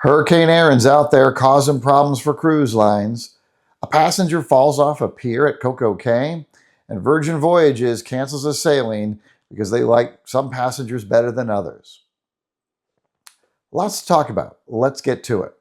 Hurricane Erin's out there causing problems for cruise lines. A passenger falls off a pier at Coco Cay, and Virgin Voyages cancels a sailing because they like some passengers better than others. Lots to talk about. Let's get to it.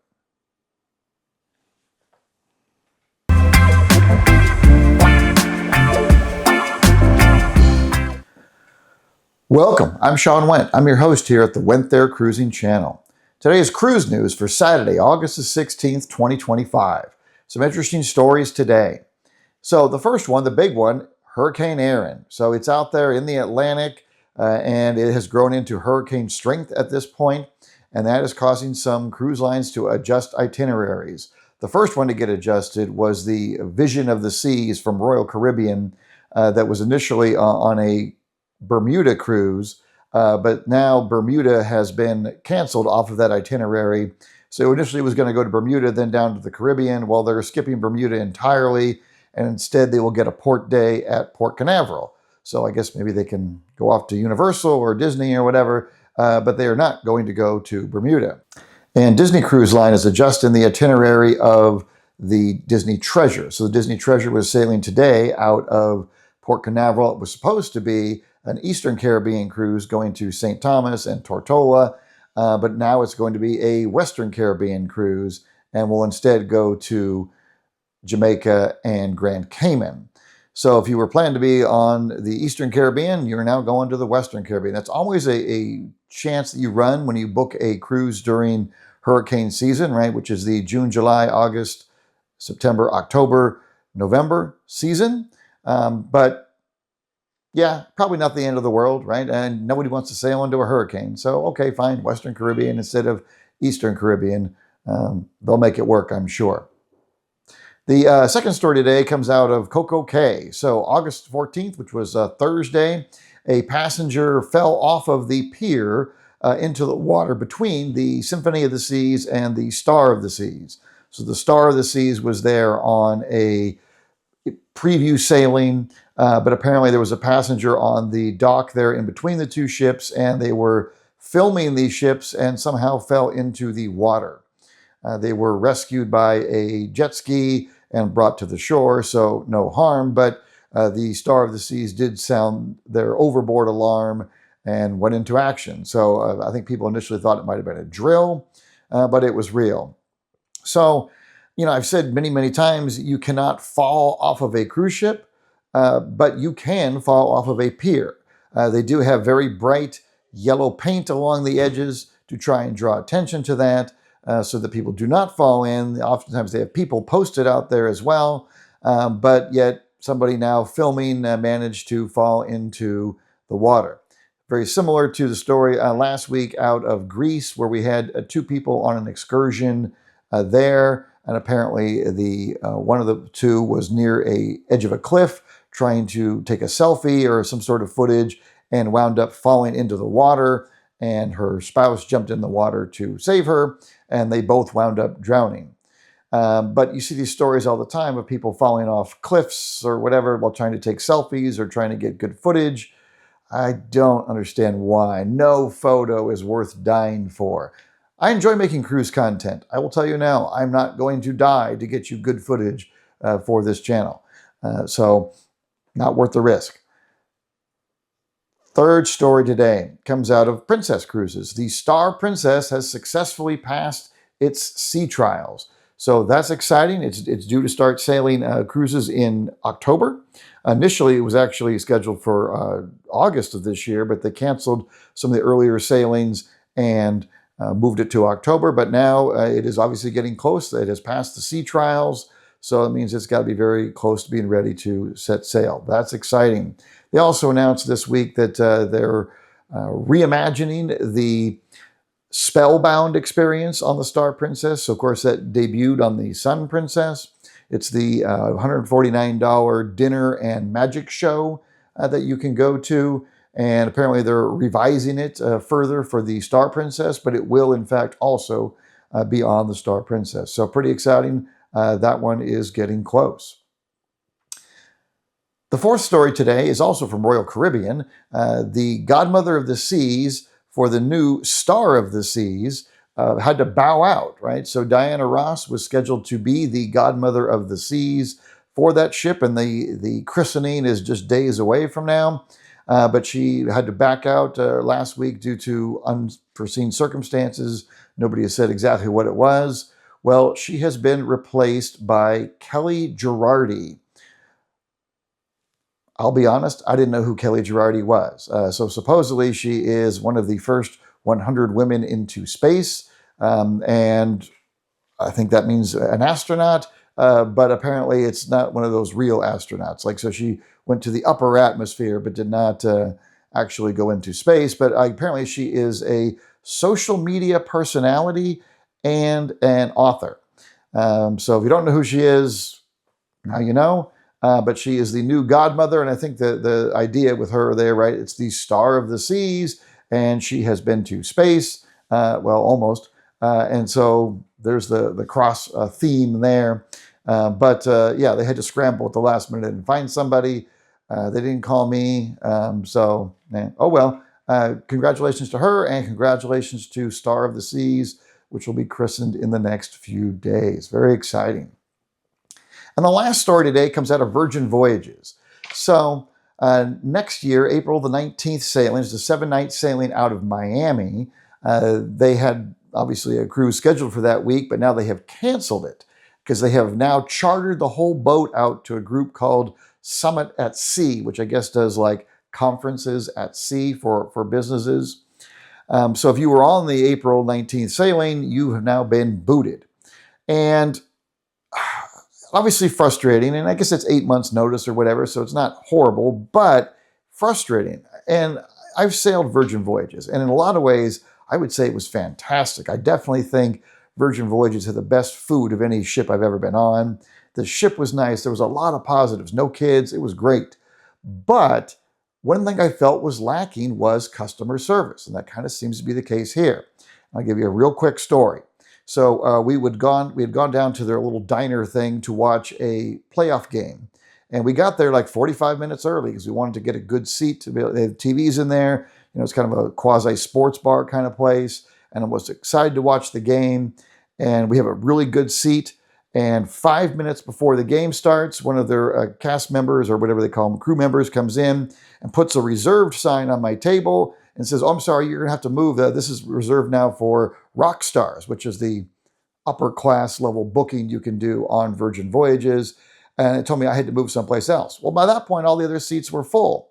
Welcome, I'm Sean Whent. I'm your host here at the Whent There Cruising Channel. Today is cruise news for Saturday, August the 16th, 2025. Some interesting stories today. So the first one, the big one, Hurricane Erin. So it's out there in the Atlantic and it has grown into hurricane strength at this point, and that is causing some cruise lines to adjust itineraries. The first one to get adjusted was the Vision of the Seas from Royal Caribbean that was initially on a Bermuda cruise, but now Bermuda has been canceled off of that itinerary. So initially it was going to go to Bermuda, then down to the Caribbean. Well, they're skipping Bermuda entirely, and instead they will get a port day at Port Canaveral. So I guess maybe they can go off to Universal or Disney or whatever, but they are not going to go to Bermuda. And Disney Cruise Line is adjusting the itinerary of the Disney Treasure. So the Disney Treasure was sailing today out of Port Canaveral. It was supposed to be an Eastern Caribbean cruise going to St. Thomas and Tortola, but now it's going to be a Western Caribbean cruise and will instead go to Jamaica and Grand Cayman. So if you were planning to be on the Eastern Caribbean, you're now going to the Western Caribbean. That's always a chance that you run when you book a cruise during hurricane season, right? Which is the June, July, August, September, October, November season. But yeah, probably not the end of the world, right? And nobody wants to sail into a hurricane. So, okay, fine, Western Caribbean instead of Eastern Caribbean. They'll make it work, I'm sure. The second story today comes out of Coco Cay. So August 14th, which was Thursday, a passenger fell off of the pier into the water between the Symphony of the Seas and the Star of the Seas. So the Star of the Seas was there on a preview sailing, but apparently there was a passenger on the dock there in between the two ships, and they were filming these ships and somehow fell into the water. They were rescued by a jet ski and brought to the shore, so no harm, but the Star of the Seas did sound their overboard alarm and went into action. So I think people initially thought it might have been a drill, but it was real. So, you know, I've said many, many times, you cannot fall off of a cruise ship, but you can fall off of a pier. They do have very bright yellow paint along the edges to try and draw attention to that so that people do not fall in. Oftentimes they have people posted out there as well, but yet somebody now filming managed to fall into the water. Very similar to the story last week out of Greece, where we had two people on an excursion there. And apparently the one of the two was near a edge of a cliff trying to take a selfie or some sort of footage and wound up falling into the water, and her spouse jumped in the water to save her, and they both wound up drowning. But you see these stories all the time of people falling off cliffs or whatever while trying to take selfies or trying to get good footage. I don't understand why. No photo is worth dying for. I enjoy making cruise content. I will tell you now, I'm not going to die to get you good footage for this channel. So not worth the risk. Third story today comes out of Princess Cruises. The Star Princess has successfully passed its sea trials. So that's exciting. It's due to start sailing cruises in October. Initially, it was actually scheduled for August of this year, but they canceled some of the earlier sailings and moved it to October, but now it is obviously getting close. It has passed the sea trials, so it means it's got to be very close to being ready to set sail. That's exciting. They also announced this week that they're reimagining the Spellbound experience on the Star Princess. So, of course, that debuted on the Sun Princess. It's the $149 dinner and magic show that you can go to. And apparently they're revising it further for the Star Princess, but it will, in fact, also be on the Star Princess. So pretty exciting. That one is getting close. The fourth story today is also from Royal Caribbean. The Godmother of the Seas for the new Star of the Seas had to bow out, right? So Diana Ross was scheduled to be the godmother of the seas for that ship, and the christening is just days away from now. But she had to back out last week due to unforeseen circumstances. Nobody has said exactly what it was. Well, she has been replaced by Kelly Girardi. I'll be honest, I didn't know who Kelly Girardi was. So supposedly she is one of the first 100 women into space. And I think that means an astronaut. But apparently it's not one of those real astronauts. Like, so she went to the upper atmosphere, but did not actually go into space. But apparently she is a social media personality and an author. So if you don't know who she is, now you know. But she is the new godmother, and I think the idea with her there, right, it's the star of the seas, and she has been to space, well, almost. And so there's the cross theme there. Yeah, they had to scramble at the last minute and find somebody. They didn't call me. Oh well. Congratulations to her, and congratulations to Star of the Seas, which will be christened in the next few days. Very exciting. And the last story today comes out of Virgin Voyages. So next year, April the 19th sailing, is a 7-night sailing out of Miami. They had obviously a cruise scheduled for that week, but now they have canceled it because they have now chartered the whole boat out to a group called Summit at Sea, which I guess does like conferences at sea for businesses. So if you were on the April 19th sailing, you have now been booted. And obviously frustrating, and I guess it's 8 months notice or whatever, so it's not horrible, but frustrating. And I've sailed Virgin Voyages, and in a lot of ways, I would say it was fantastic. I definitely think Virgin Voyages had the best food of any ship I've ever been on. The ship was nice. There was a lot of positives. No kids. It was great. But one thing I felt was lacking was customer service, and that kind of seems to be the case here. I'll give you a real quick story. So we had gone down to their little diner thing to watch a playoff game. And we got there like 45 minutes early because we wanted to get a good seat. They had TVs in there. You know, it's kind of a quasi-sports bar kind of place. And I was excited to watch the game. And we have a really good seat. And 5 minutes before the game starts, one of their cast members, or whatever they call them, crew members, comes in and puts a reserved sign on my table and says, "Oh, I'm sorry, you're going to have to move. This is reserved now for rock stars," which is the upper class level booking you can do on Virgin Voyages. And it told me I had to move someplace else. Well, by that point, all the other seats were full.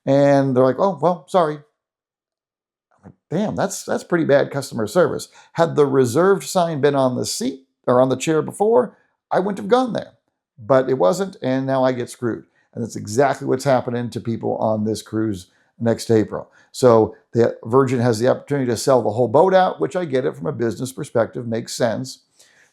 And they're like, "Oh, well, sorry." I'm like, damn, that's pretty bad customer service. Had the reserved sign been on the seat or on the chair before, I wouldn't have gone there. But it wasn't, and now I get screwed. And that's exactly what's happening to people on this cruise next April. So the Virgin has the opportunity to sell the whole boat out, which I get it from a business perspective, makes sense.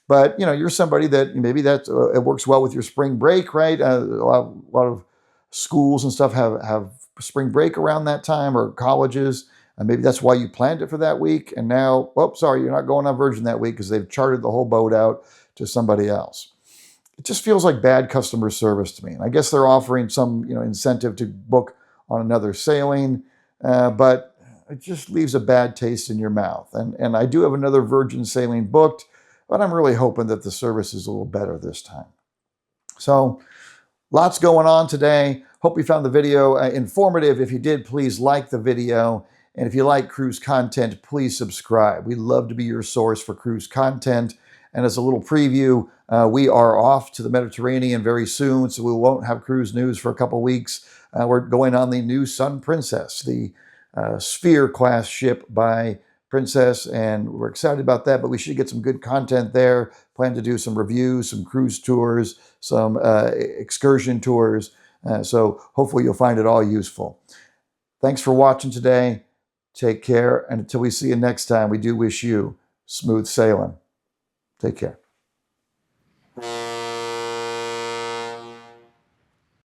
But you know, you're somebody that maybe that it works well with your spring break, right? A lot of schools and stuff have spring break around that time, or colleges. And maybe that's why you planned it for that week. And now, oh, sorry, you're not going on Virgin that week because they've chartered the whole boat out to somebody else. It just feels like bad customer service to me. And I guess they're offering some, incentive to book on another sailing, but it just leaves a bad taste in your mouth. And I do have another Virgin sailing booked, but I'm really hoping that the service is a little better this time. So lots going on today. Hope you found the video informative. If you did, please like the video. And if you like cruise content, please subscribe. We love to be your source for cruise content. And as a little preview, we are off to the Mediterranean very soon, so we won't have cruise news for a couple weeks. We're going on the new Sun Princess, the Sphere class ship by Princess, and we're excited about that, but we should get some good content there. Plan to do some reviews, some cruise tours, some excursion tours, so hopefully you'll find it all useful. Thanks for watching today. Take care, and until we see you next time, we do wish you smooth sailing. Take care.